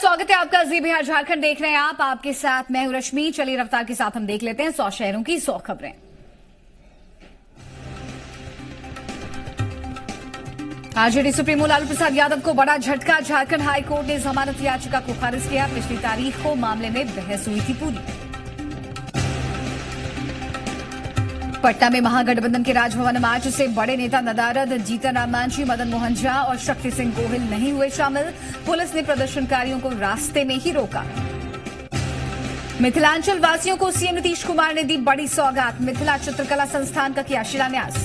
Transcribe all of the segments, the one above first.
स्वागत है आपका जी बिहार झारखंड देख रहे हैं आप। आपके साथ मैं हूं रश्मि। चलिए रफ्तार के साथ हम देख लेते हैं 100 शहरों की 100 खबरें। आरजेडी सुप्रीमो लालू प्रसाद यादव को बड़ा झटका। झारखंड हाईकोर्ट ने जमानत याचिका को खारिज किया। पिछली तारीख को मामले में बहस हुई थी पूरी। पटना में महागठबंधन के राजभवन मार्च से बड़े नेता नदारद, जीतन राम मांझी, मदन मोहन झा और शक्ति सिंह गोहिल नहीं हुए शामिल। पुलिस ने प्रदर्शनकारियों को रास्ते में ही रोका। मिथिलांचल वासियों को सीएम नीतीश कुमार ने दी बड़ी सौगात। मिथिला चित्रकला संस्थान का किया शिलान्यास।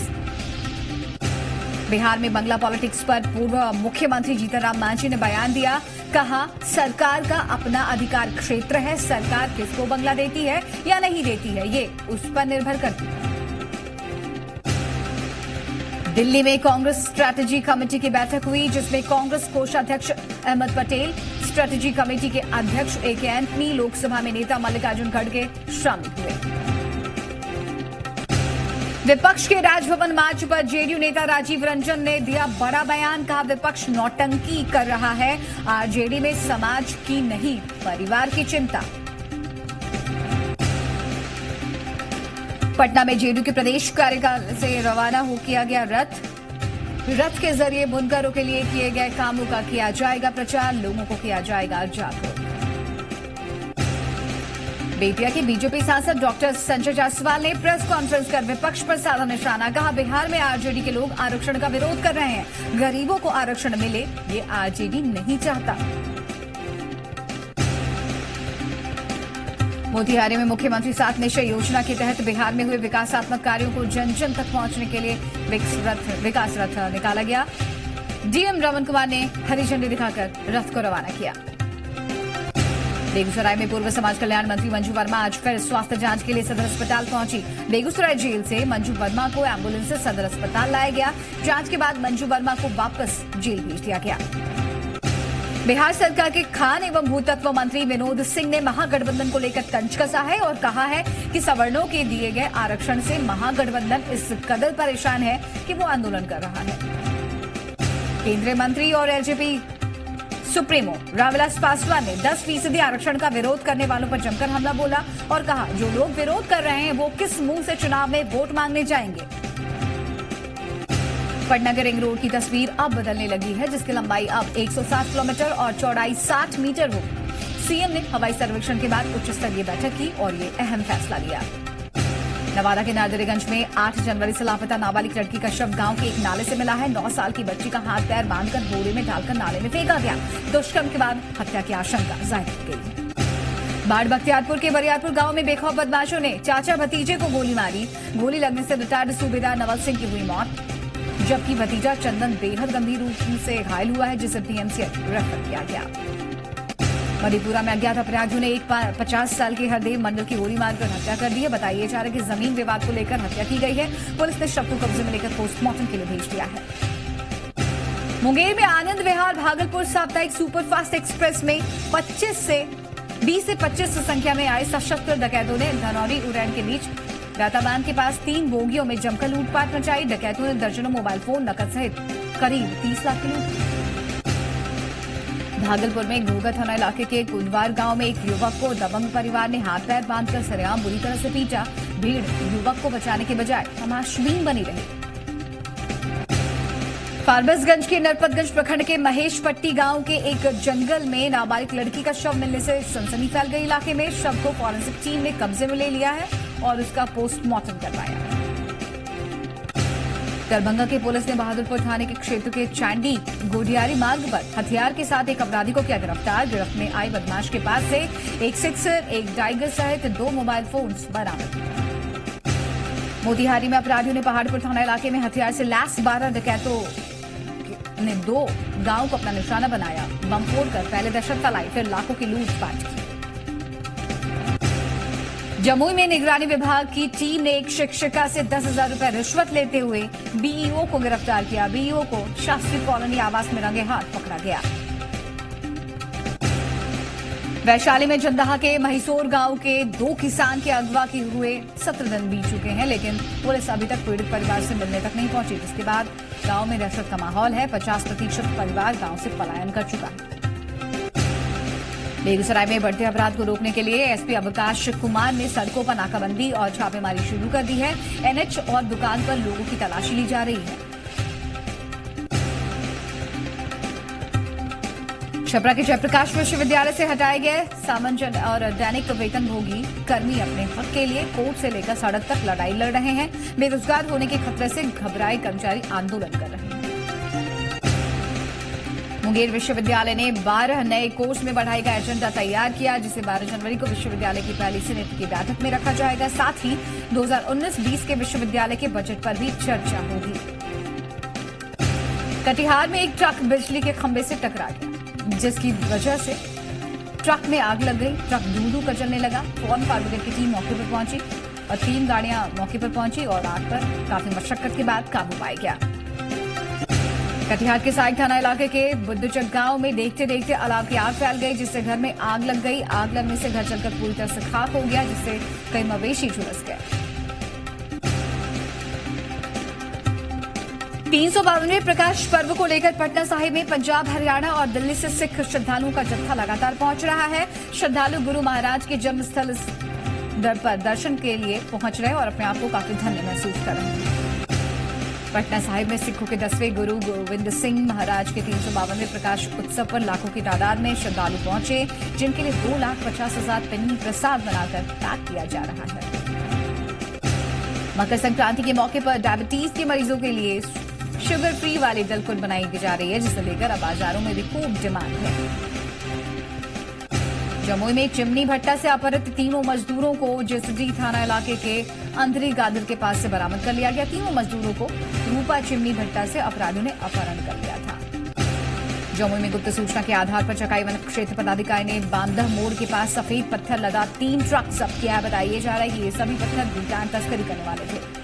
बिहार में बंगला पॉलिटिक्स पर पूर्व मुख्यमंत्री जीतन राम मांझी ने बयान दिया। कहा, सरकार का अपना अधिकार क्षेत्र है। सरकार किसको बंगला देती है या नहीं देती है, ये उस पर निर्भर करती है। दिल्ली में कांग्रेस स्ट्रैटेजी कमेटी की बैठक हुई, जिसमें कांग्रेस कोषाध्यक्ष अहमद पटेल, स्ट्रैटेजी कमेटी के अध्यक्ष ए.के. एंथनी, लोकसभा में नेता मल्लिकार्जुन खड़गे शामिल हुए। विपक्ष के राजभवन मार्च पर जेडीयू नेता राजीव रंजन ने दिया बड़ा बयान। कहा, विपक्ष नौटंकी कर रहा है। आरजेडी में समाज की नहीं, परिवार की चिंता। पटना में जेडीयू के प्रदेश कार्यालय से रवाना हो किया गया रथ के जरिए बुनकरों के लिए किए गए कामों का किया जाएगा प्रचार। लोगों को किया जाएगा जागरूक। बेतिया के बीजेपी सांसद डॉक्टर संजय जायसवाल ने प्रेस कॉन्फ्रेंस कर विपक्ष पर साधा निशाना। कहा, बिहार में आरजेडी के लोग आरक्षण का विरोध कर रहे हैं। गरीबों को आरक्षण मिले, ये आरजेडी नहीं चाहता। मोतिहारी में मुख्यमंत्री 7 निश्चय योजना के तहत बिहार में हुए विकासात्मक कार्यों को जन जन तक पहुंचने के लिए विकास रथ निकाला गया। डीएम रमन कुमार ने हरी झंडी दिखाकर रथ को रवाना किया। बेगूसराय में पूर्व समाज कल्याण मंत्री मंजू वर्मा आज फिर स्वास्थ्य जांच के लिए सदर अस्पताल पहुंची। बेगूसराय जेल से मंजू वर्मा को एम्बुलेंस से सदर अस्पताल लाया गया। जांच के बाद मंजू वर्मा को वापस जेल भेज दिया गया। बिहार सरकार के खान एवं भूतत्व मंत्री विनोद सिंह ने महागठबंधन को लेकर तंज कसा है और कहा है कि सवर्णों के दिए गए आरक्षण से महागठबंधन इस कदर परेशान है कि वो आंदोलन कर रहा है। केंद्रीय मंत्री और एलजेपी सुप्रीमो रामविलास पासवान ने 10% आरक्षण का विरोध करने वालों पर जमकर हमला बोला और कहा, जो लोग विरोध कर रहे हैं वो किस मुंह से चुनाव में वोट मांगने जाएंगे। पटना के रिंग रोड की तस्वीर अब बदलने लगी है, जिसकी लंबाई अब 107 किलोमीटर और चौड़ाई 60 मीटर होगी। सीएम ने हवाई सर्वेक्षण के बाद उच्च स्तरीय बैठक की और ये अहम फैसला लिया। नवादा के नादिरगंज में 8 जनवरी से लापता नाबालिग लड़की का शव गांव के एक नाले से मिला है। 9 साल की बच्ची का हाथ पैर बांधकर बोरे में डालकर नाले में फेंका गया। दुष्कर्म के बाद हत्या की आशंका जाहिर की गई। बाढ़ बख्तियारपुर के बरियारपुर गांव में बेखौफ बदमाशों ने चाचा भतीजे को गोली मारी। गोली लगने से रिटायर्ड सूबेदार नवल सिंह की हुई मौत, जबकि भतीजा चंदन बेहद गंभीर रूप से घायल हुआ है, जिसे पीएमसीएच रेफर किया गया। मधेपुरा में अज्ञात अपराधियों ने एक 50 साल के हरदेव मंडल की गोली मारकर हत्या कर दी है। बताया जा रहा है कि जमीन विवाद को लेकर हत्या की गई है। पुलिस ने शव को कब्जे में लेकर पोस्टमार्टम के लिए भेज दिया है। मुंगेर में आनंद विहार भागलपुर साप्ताहिक सुपरफास्ट एक्सप्रेस में 20 से 25 संख्या में आए सशस्त्र डकैतों ने धनौरी उड़ैन के बीच दाताबान के पास 3 बोगियों में जमकर लूटपाट मचाई। डकैतों ने दर्जनों मोबाइल फोन, नकद सहित करीब 30 लाख की लूट। भागलपुर में घोघा थाना इलाके के कुंदवार गांव में एक युवक को दबंग परिवार ने हाथ पैर बांधकर सरेआम बुरी तरह से पीटा। भीड़ युवक को बचाने के बजाय तमाशबीन बनी रही। फारबिसगंज के नरपतगंज प्रखंड के महेशपट्टी गांव के एक जंगल में नाबालिग लड़की का शव मिलने से सनसनी फैल गई। इलाके में शव को फॉरेंसिक टीम ने कब्जे में ले लिया है और उसका पोस्टमार्टम करवाया। दरभंगा की पुलिस ने बहादुरपुर थाने के क्षेत्र के चांडी गोडियारी मार्ग पर हथियार के साथ एक अपराधी को किया गिरफ्तार। गिरफ्त में आए बदमाश के पास से एक सिक्सर, एक टाइगर सहित 2 मोबाइल फोन्स बरामद। मोतिहारी में अपराधियों ने पहाड़पुर थाना इलाके में हथियार से लैस 12 डकैतों ने 2 गांव को अपना निशाना बनाया। बम फोड़कर पहले दहशत फैलाई, फिर लाखों की लूटपाट की। जमुई में निगरानी विभाग की टीम ने एक शिक्षिका से 10,000 रुपए रिश्वत लेते हुए बीईओ को गिरफ्तार किया। बीईओ को शास्त्री कॉलोनी आवास में रंगे हाथ पकड़ा गया। वैशाली में जंदाहा के महिसोर गांव के 2 किसान के अगवा के हुए 17 दिन बीत चुके हैं, लेकिन पुलिस अभी तक पीड़ित परिवार से मिलने तक नहीं पहुंची, जिसके बाद गांव में दहशत का माहौल है। 50% परिवार गांव से पलायन कर चुका है। बेगूसराय में बढ़ते अपराध को रोकने के लिए एसपी अवकाश कुमार ने सड़कों पर नाकाबंदी और छापेमारी शुरू कर दी है। एनएच और दुकान पर लोगों की तलाशी ली जा रही है। छपरा के जयप्रकाश विश्वविद्यालय से हटाए गए सामान्य और दैनिक वेतनभोगी कर्मी अपने हक के लिए कोर्ट से लेकर सड़क तक लड़ाई लड़ रहे हैं। बेरोजगार होने के खतरे से घबराए कर्मचारी आंदोलन कर रहे हैं। मुंगेर विश्वविद्यालय ने 12 नए कोर्स में बढ़ाई का एजेंडा तैयार किया, जिसे 12 जनवरी को विश्वविद्यालय की पहली समिति की बैठक में रखा जाएगा। साथ ही 2019-20 के विश्वविद्यालय के बजट पर भी चर्चा होगी। कटिहार में एक ट्रक बिजली के खंभे से टकरा गया, जिसकी वजह से ट्रक में आग लग गई। ट्रक दूर-दूर कर जलने लगा। फौरन फायर ब्रिगेड की टीम मौके पर पहुंची और 3 गाड़ियां मौके पर पहुंची और आग पर काफी मशक्कत के बाद काबू पाया गया। कटिहार के साइक थाना इलाके के बुद्धचक गांव में देखते देखते अलाव की आग फैल गई, जिससे घर में आग लग गई। आग लगने से घर जलकर पूरी तरह से खाक हो गया, जिससे कई मवेशी झुलस गए। 352वें प्रकाश पर्व को लेकर पटना साहिब में पंजाब, हरियाणा और दिल्ली से सिख श्रद्धालुओं का जत्था लगातार पहुंच रहा है। श्रद्धालु गुरु महाराज के जन्मस्थल पर दर्शन के लिए पहुंच रहे हैं और अपने आप को काफी धन्य महसूस कर रहे हैं। पटना साहिब में सिखों के 10वें गुरु गोविंद सिंह महाराज के 352वें प्रकाश उत्सव पर लाखों की तादाद में श्रद्धालु पहुंचे, जिनके लिए 2,50,000 पिन्नी प्रसाद बनाकर पैक किया जा रहा है। मकर संक्रांति के मौके पर डायबिटीज के मरीजों के लिए शुगर फ्री वाली दलकुल बनाई जा रही है, जिसे लेकर अब बाजारों में भी खूब डिमांड है। जमुई में चिमनी भट्टा से अपहृत 3 मजदूरों को जसडी थाना इलाके के अंधरी गादर के पास से बरामद कर लिया गया। 3 मजदूरों को रूपा चिमनी भट्टा से अपराधियों ने अपहरण कर लिया था। जमुई में गुप्त सूचना के आधार पर चकाई वन क्षेत्र पदाधिकारी ने बांदह मोड़ के पास सफेद पत्थर लदा 3 ट्रक जब्त किया है। बताया जा रहा है कि ये सभी पत्थर भूटान तस्करी करने वाले थे।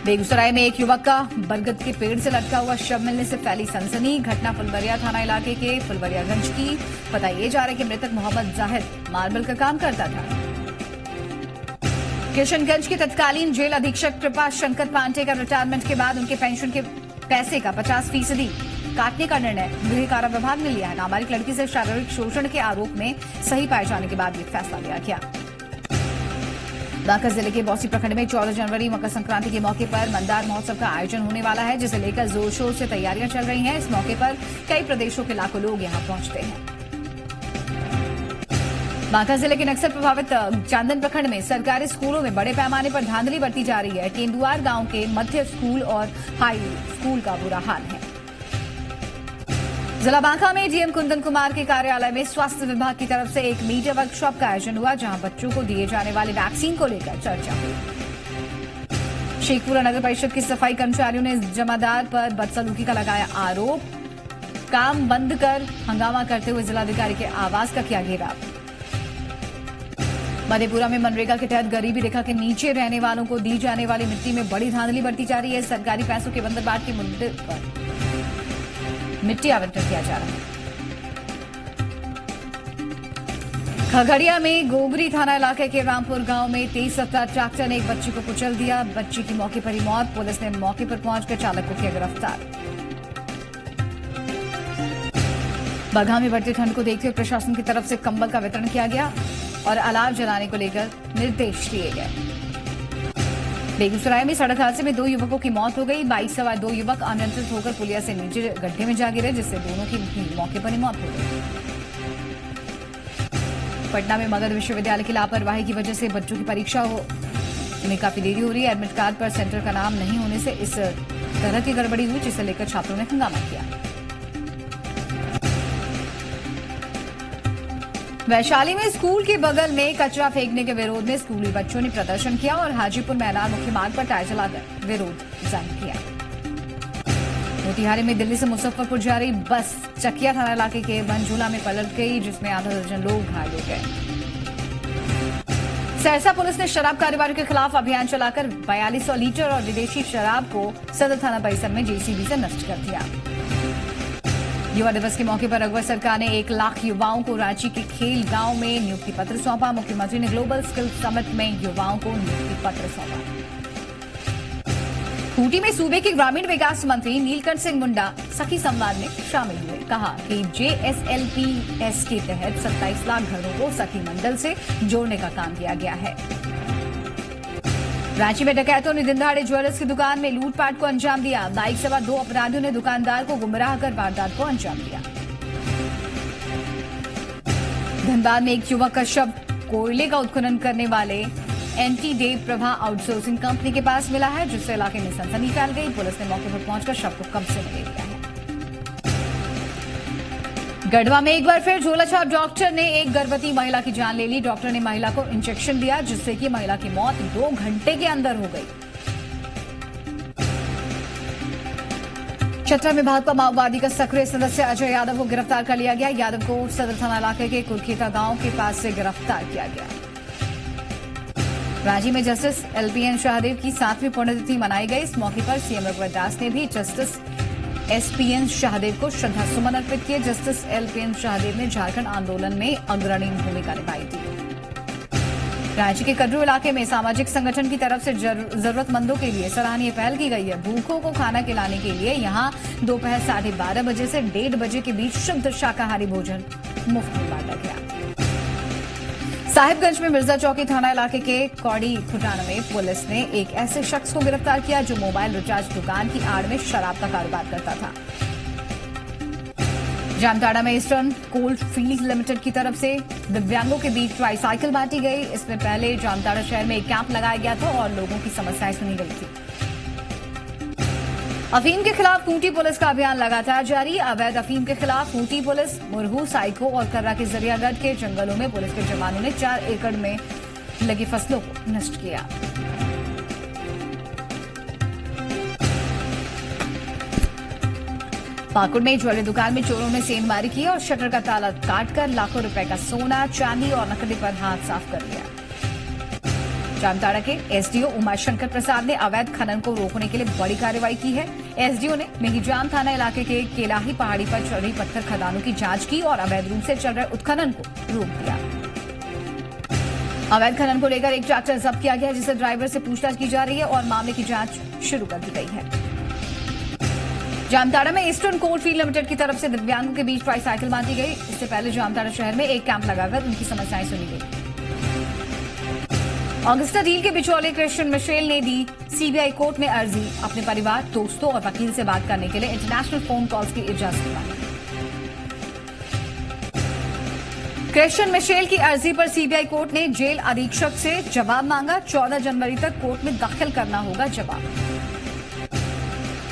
बेगूसराय में एक युवक का बरगद के पेड़ से लटका हुआ शव मिलने से फैली सनसनी। घटना फुलवरिया थाना इलाके के फुलवरियागंज की। बताया जा रहा है कि मृतक मोहम्मद जाहिद मार्बल का काम करता था। किशनगंज के तत्कालीन जेल अधीक्षक कृपा शंकर पांडे का रिटायरमेंट के बाद उनके पेंशन के पैसे का 50% काटने का निर्णय गृह कारा विभाग ने लिया है। नाबालिग लड़की से शारीरिक शोषण के आरोप में सही पाए जाने के बाद यह फैसला लिया गया। बांका जिले के बौसी प्रखंड में 14 जनवरी मकर संक्रांति के मौके पर मंदार महोत्सव का आयोजन होने वाला है, जिसे लेकर जोर शोर से तैयारियां चल रही हैं। इस मौके पर कई प्रदेशों के लाखों लोग यहां पहुंचते हैं। बांका जिले के नक्सल प्रभावित चांदन प्रखंड में सरकारी स्कूलों में बड़े पैमाने पर धांधली बरती जा रही है। केंदुआर गांव के मध्य स्कूल और हाई स्कूल का बुरा हाल है। जिला बांका में डीएम कुंदन कुमार के कार्यालय में स्वास्थ्य विभाग की तरफ से एक मीडिया वर्कशॉप का आयोजन हुआ, जहां बच्चों को दिए जाने वाले वैक्सीन को लेकर चर्चा हुई। शेखपुरा नगर परिषद के सफाई कर्मचारियों ने जमादार पर बदसलूकी का लगाया आरोप। काम बंद कर हंगामा करते हुए जिलाधिकारी के आवास का किया घेराव। मधेपुरा में मनरेगा के तहत गरीबी रेखा के नीचे रहने वालों को दी जाने वाली मिट्टी में बड़ी धांधली बरती जा रही है। सरकारी पैसों के बंदरबाट के मुद्दे पर मिट्टी आवंटन किया जा रहा है। खगड़िया में गोगरी थाना इलाके के रामपुर गांव में तेज रफ्तार ट्रैक्टर ने एक बच्ची को कुचल दिया। बच्ची की मौके पर ही मौत। पुलिस ने मौके पर पहुंचकर चालक को किया गिरफ्तार। बगहा में बढ़ती ठंड को देखते हुए प्रशासन की तरफ से कंबल का वितरण किया गया और अलाव जलाने को लेकर निर्देश दिए गए। बेगूसराय में सड़क हादसे में 2 युवकों की मौत हो गई। बाइक सवार 2 युवक अनियंत्रित होकर पुलिया से नीचे गड्ढे में जा गिरे, जिससे दोनों की मौके पर ही मौत हो गई। पटना में मगध विश्वविद्यालय की लापरवाही की वजह से बच्चों की परीक्षा में काफी देरी हो रही है। एडमिट कार्ड पर सेंटर का नाम नहीं होने से इस तरह की गड़बड़ी हुई, जिसे लेकर छात्रों ने हंगामा किया। वैशाली में स्कूल के बगल में कचरा फेंकने के विरोध में स्कूली बच्चों ने प्रदर्शन किया और हाजीपुर मैदान मुख्य मार्ग पर टायर जलाकर विरोध जाहिर किया। मोतिहारी में दिल्ली से मुजफ्फरपुर जा रही बस चकिया थाना इलाके के बनझूला में पलट गई, जिसमें आधा दर्जन लोग घायल हो गए। सहरसा पुलिस ने शराब कारोबारियों के खिलाफ अभियान चलाकर 4200 लीटर और विदेशी शराब को सदर थाना परिसर में जेसीबी से नष्ट कर दिया। युवा दिवस के मौके पर अगवा सरकार ने 1 लाख युवाओं को रांची के खेल गांव में नियुक्ति पत्र सौंपा। मुख्यमंत्री ने ग्लोबल स्किल समिट में युवाओं को नियुक्ति पत्र सौंपा। खूंटी में सूबे के ग्रामीण विकास मंत्री नीलकंठ सिंह मुंडा सखी संवाद में शामिल हुए। कहा कि JSLPS के तहत 27 लाख घरों को सखी मंडल से जोड़ने का काम किया गया है। रांची में डकैतों ने दिन दहाड़े ज्वेलर्स की दुकान में लूटपाट को अंजाम दिया। बाइक सवार 2 अपराधियों ने दुकानदार को गुमराह कर वारदात को अंजाम दिया। धनबाद में एक युवक का शव कोयले का उत्खनन करने वाले NT देव प्रभा आउटसोर्सिंग कंपनी के पास मिला है, जिससे इलाके में सनसनी फैल गई। पुलिस ने मौके पर पहुंचकर शव को कब्जे में ले लिया है। गढ़वा में एक बार फिर झोलाछाप डॉक्टर ने एक गर्भवती महिला की जान ले ली। डॉक्टर ने महिला को इंजेक्शन दिया, जिससे कि महिला की मौत 2 घंटे के अंदर हो गई। चतरा में भाजपा माओवादी का सक्रिय सदस्य अजय यादव को गिरफ्तार कर लिया गया। यादव को सदर थाना इलाके के कुरखेता गांव के पास से गिरफ्तार किया गया। रांची में जस्टिस LPN शाहदेव की 7वीं पुण्यतिथि मनाई गई। इस मौके पर सीएम रघुवर दास ने भी जस्टिस SPN शाहदेव को श्रद्धा सुमन अर्पित किए। जस्टिस LPN शाहदेव ने झारखंड आंदोलन में अग्रणी भूमिका निभाई थी। रांची के कद्रू इलाके में सामाजिक संगठन की तरफ से जरूरतमंदों के लिए सराहनीय पहल की गई है। भूखों को खाना खिलाने के लिए यहां दोपहर 12:30 बजे से 1:30 बजे के बीच शुद्ध शाकाहारी भोजन मुफ्त में बांटा गया। साहिबगंज में मिर्जा चौकी थाना इलाके के कौड़ी खुटाना में पुलिस ने एक ऐसे शख्स को गिरफ्तार किया जो मोबाइल रिचार्ज दुकान की आड़ में शराब का कारोबार करता था। जामताड़ा में ईस्टर्न कोल्ड फील्ड लिमिटेड की तरफ से दिव्यांगों के बीच ट्राईसाइकिल बांटी गई। इसमें पहले जामताड़ा शहर में एक कैंप लगाया गया था और लोगों की समस्याएं सुनी गई थी। अफीम के खिलाफ खूंटी पुलिस का अभियान लगातार जारी। अवैध अफीम के खिलाफ खूंटी पुलिस मुरहू, साइको और कर्रा के जरियागढ़ के जंगलों में पुलिस के जवानों ने 4 एकड़ में लगी फसलों को नष्ट किया। पाकुड़ में ज्वेलरी दुकान में चोरों ने सेंधमारी की और शटर का ताला काटकर लाखों रुपए का सोना, चांदी और नकदी पर हाथ साफ कर लिया। जामताड़ा के SDO उमाशंकर प्रसाद ने अवैध खनन को रोकने के लिए बड़ी कार्रवाई की है। SDO ने मेहिजाम थाना इलाके के केलाही पहाड़ी पर चल रही पत्थर खदानों की जांच की और अवैध रूप से चल रहे उत्खनन को रोक दिया। अवैध खनन को लेकर एक ट्रैक्टर जब्त किया गया, जिसे ड्राइवर से पूछताछ की जा रही है और मामले की जांच शुरू कर दी गई है। जामताड़ा में ईस्टर्न कोल्ड फील्ड लिमिटेड की तरफ से दिव्यांगों के बीच ट्राईसाइकिल बांटी गई। इससे पहले जामताड़ा शहर में एक कैंप लगाकर उनकी समस्याएं सुनी गई। ऑगस्टा डील के बिचौलिए क्रिश्चियन मिशेल ने दी CBI कोर्ट में अर्जी। अपने परिवार, दोस्तों और वकील से बात करने के लिए इंटरनेशनल फोन कॉल्स की इजाजत मांगी। क्रिश्चियन मिशेल की अर्जी पर CBI कोर्ट ने जेल अधीक्षक से जवाब मांगा। 14 जनवरी तक कोर्ट में दाखिल करना होगा जवाब।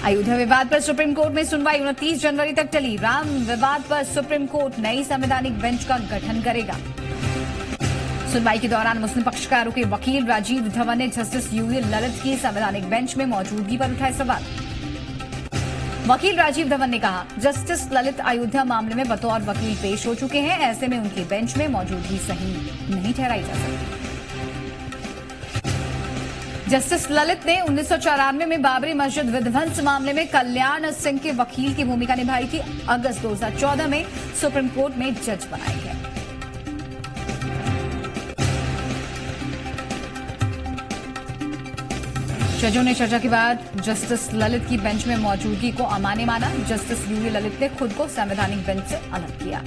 अयोध्या विवाद पर सुप्रीम कोर्ट में सुनवाई 29 जनवरी तक चली। राम विवाद पर सुप्रीम कोर्ट नई संवैधानिक बेंच का गठन करेगा। सुनवाई के दौरान मुस्लिम पक्षकारों के वकील राजीव धवन ने जस्टिस UU ललित की संवैधानिक बेंच में मौजूदगी पर उठाए सवाल। वकील राजीव धवन ने कहा, जस्टिस ललित अयोध्या मामले में बतौर वकील पेश हो चुके हैं, ऐसे में उनकी बेंच में मौजूदगी सही नहीं ठहराई जा सकती। जस्टिस ललित ने 1994 में बाबरी मस्जिद विध्वंस मामले में कल्याण सिंह के वकील की भूमिका निभाई थी। अगस्त 2014 में सुप्रीम कोर्ट में जज बनाए गए। जजों ने चर्चा के बाद जस्टिस ललित की बेंच में मौजूदगी को अमान्य माना। जस्टिस UU ललित ने खुद को संवैधानिक बेंच से अलग किया।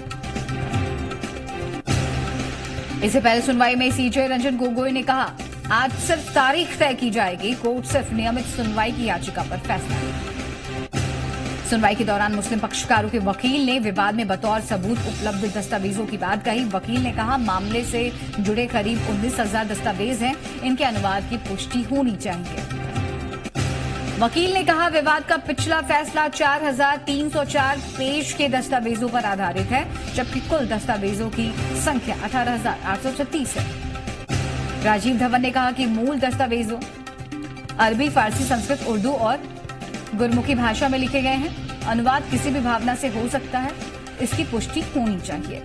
इससे पहले सुनवाई में CJ रंजन गोगोई ने कहा, आज सिर्फ तारीख तय की जाएगी, कोर्ट सिर्फ नियमित सुनवाई की याचिका पर फैसला लेगी। सुनवाई के दौरान मुस्लिम पक्षकारों के वकील ने विवाद में बतौर सबूत उपलब्ध दस्तावेजों की बात कही। वकील ने कहा, मामले से जुड़े करीब 19,000 दस्तावेज हैं, इनके अनुवाद की पुष्टि होनी चाहिए। वकील ने कहा, विवाद का पिछला फैसला 4,304 पेज के दस्तावेजों पर आधारित है, जबकि कुल दस्तावेजों की संख्या 18,836 है। राजीव धवन ने कहा कि मूल दस्तावेजों अरबी, फारसी, संस्कृत, उर्दू और गुरमुखी भाषा में लिखे गए हैं। अनुवाद किसी भी भावना से हो सकता है, इसकी पुष्टि होनी चाहिए।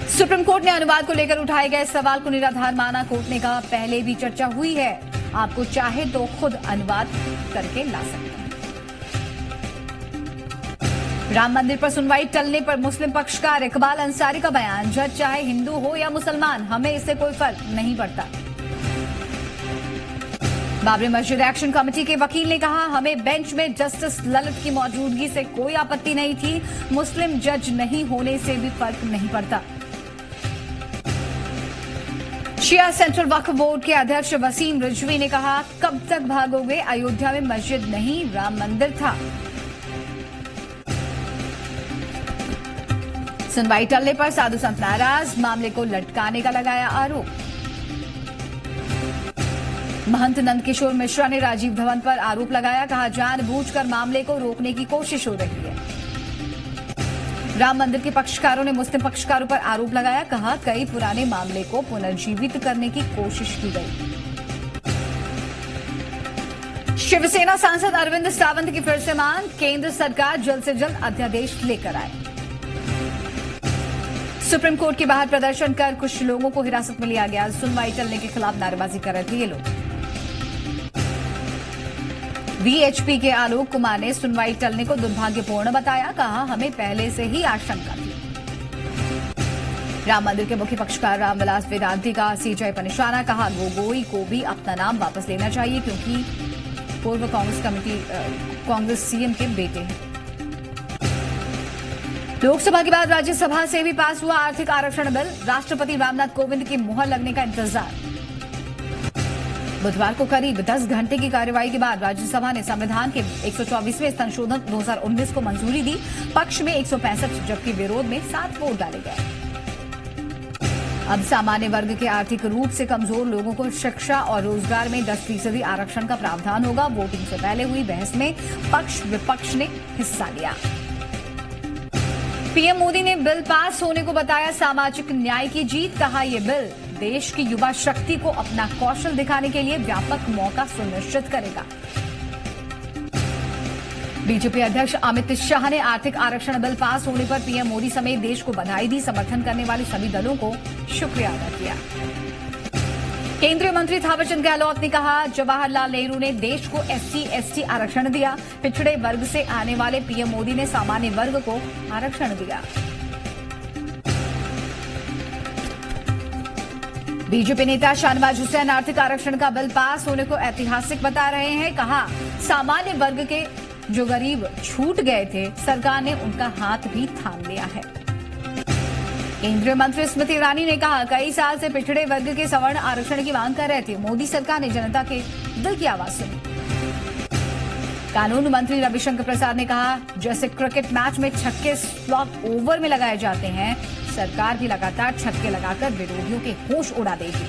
सुप्रीम कोर्ट ने अनुवाद को लेकर उठाए गए सवाल को निराधार माना। कोर्ट ने कहा, पहले भी चर्चा हुई है, आपको चाहे तो खुद अनुवाद करके ला सकते हैं। राम मंदिर पर सुनवाई टलने पर मुस्लिम पक्षकार इकबाल अंसारी का बयान, जज चाहे हिंदू हो या मुसलमान, हमें इससे कोई फर्क नहीं पड़ता। बाबरी मस्जिद एक्शन कमेटी के वकील ने कहा, हमें बेंच में जस्टिस ललित की मौजूदगी से कोई आपत्ति नहीं थी। मुस्लिम जज नहीं होने से भी फर्क नहीं पड़ता। शिया सेंट्रल वक्फ बोर्ड के अध्यक्ष वसीम रिजवी ने कहा, कब तक भागोगे? अयोध्या में मस्जिद नहीं, राम मंदिर था। सुनवाई टलने पर साधु संत नाराज, मामले को लटकाने का लगाया आरोप। महंत नंदकिशोर मिश्रा ने राजीव धवन पर आरोप लगाया, कहा जानबूझकर मामले को रोकने की कोशिश हो रही है। राम मंदिर के पक्षकारों ने मुस्लिम पक्षकारों पर आरोप लगाया, कहा कई पुराने मामले को पुनर्जीवित करने की कोशिश की गई। शिवसेना सांसद अरविंद सावंत की फिर से मांग, केंद्र सरकार जल्द से जल्द अध्यादेश लेकर आए। सुप्रीम कोर्ट के बाहर प्रदर्शन कर कुछ लोगों को हिरासत में लिया गया। सुनवाई टलने के खिलाफ नारेबाजी कर रहे थे ये लोग। वीएचपी के आलोक कुमार ने सुनवाई टलने को दुर्भाग्यपूर्ण बताया, कहा हमें पहले से ही आशंका थी। राम मंदिर के मुख्य पक्षकार रामविलास वेदांती का सीजेआई पर निशाना, कहा गोगोई को भी अपना नाम वापस लेना चाहिए क्योंकि पूर्व कांग्रेस सीएम के बेटे हैं। लोकसभा के बाद राज्यसभा से भी पास हुआ आर्थिक आरक्षण बिल। राष्ट्रपति रामनाथ कोविंद की मुहर लगने का इंतजार। बुधवार को करीब 10 घंटे की कार्यवाही के बाद राज्यसभा ने संविधान के 124वें संशोधन 2019 को मंजूरी दी। पक्ष में 165 जबकि विरोध में 7 वोट डाले गए। अब सामान्य वर्ग के आर्थिक रूप से कमजोर लोगों को शिक्षा और रोजगार में 10% आरक्षण का प्रावधान होगा। वोटिंग से पहले हुई बहस में पक्ष विपक्ष ने हिस्सा लिया। पीएम मोदी ने बिल पास होने को बताया सामाजिक न्याय की जीत। कहा यह बिल देश की युवा शक्ति को अपना कौशल दिखाने के लिए व्यापक मौका सुनिश्चित करेगा। बीजेपी अध्यक्ष अमित शाह ने आर्थिक आरक्षण बिल पास होने पर पीएम मोदी समेत देश को बधाई दी। समर्थन करने वाले सभी दलों को शुक्रिया अदा किया। केंद्रीय मंत्री थावरचंद गहलोत ने कहा, जवाहरलाल नेहरू ने देश को SC/ST आरक्षण दिया। पिछड़े वर्ग से आने वाले पीएम मोदी ने सामान्य वर्ग को आरक्षण दिया। बीजेपी नेता शाहनवाज हुसैन आर्थिक आरक्षण का बिल पास होने को ऐतिहासिक बता रहे हैं। कहा, सामान्य वर्ग के जो गरीब छूट गए थे, सरकार ने उनका हाथ भी थाम लिया है। केंद्रीय मंत्री स्मृति ईरानी ने कहा, कई साल से पिछड़े वर्ग के सवर्ण आरक्षण की मांग कर रहे थे। मोदी सरकार ने जनता के दिल की आवाज सुनी। कानून मंत्री रविशंकर प्रसाद ने कहा, जैसे क्रिकेट मैच में छक्के स्लॉट ओवर में लगाए जाते हैं, सरकार भी लगातार छक्के लगाकर विरोधियों के होश उड़ा देगी।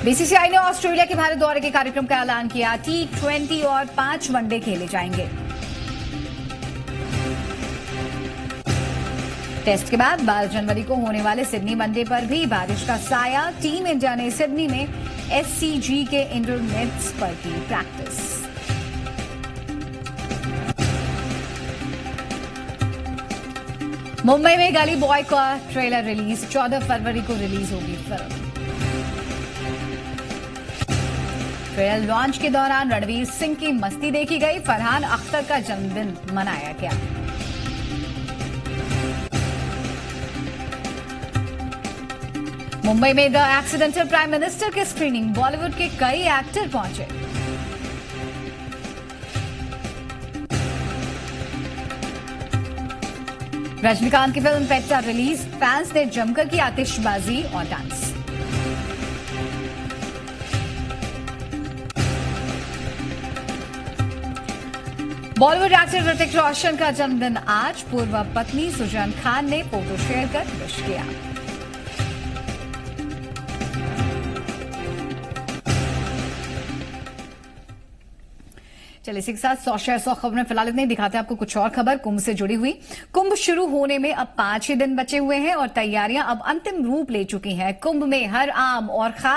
बीसीसीआई ने ऑस्ट्रेलिया के भारत दौरे के कार्यक्रम का ऐलान किया। T20 और 5 वनडे खेले जाएंगे। टेस्ट के बाद 12 जनवरी को होने वाले सिडनी वनडे पर भी बारिश का साया। टीम इंडिया ने सिडनी में SCG के इंडोर नेट्स पर की प्रैक्टिस। मुंबई में गली बॉय का ट्रेलर रिलीज। 14 फरवरी को रिलीज होगी फिल्म। ट्रेलर लॉन्च के दौरान रणवीर सिंह की मस्ती देखी गई। फरहान अख्तर का जन्मदिन मनाया गया। मुंबई में द एक्सीडेंटल प्राइम मिनिस्टर के स्क्रीनिंग। बॉलीवुड के कई एक्टर पहुंचे। रजनीकांत की फिल्म पेट्टा रिलीज। फैंस ने जमकर की आतिशबाजी और डांस। बॉलीवुड एक्टर ऋतिक रोशन का जन्मदिन आज। पूर्व पत्नी सुजैन खान ने फोटो शेयर कर विश किया। चलिए इसी के साथ 100 खबरें फिलहाल इतनी दिखाते हैं आपको कुछ और खबर कुंभ से जुड़ी हुई। कुंभ शुरू होने में अब 5 ही दिन बचे हुए हैं और तैयारियां अब अंतिम रूप ले चुकी हैं। कुंभ में हर आम और खास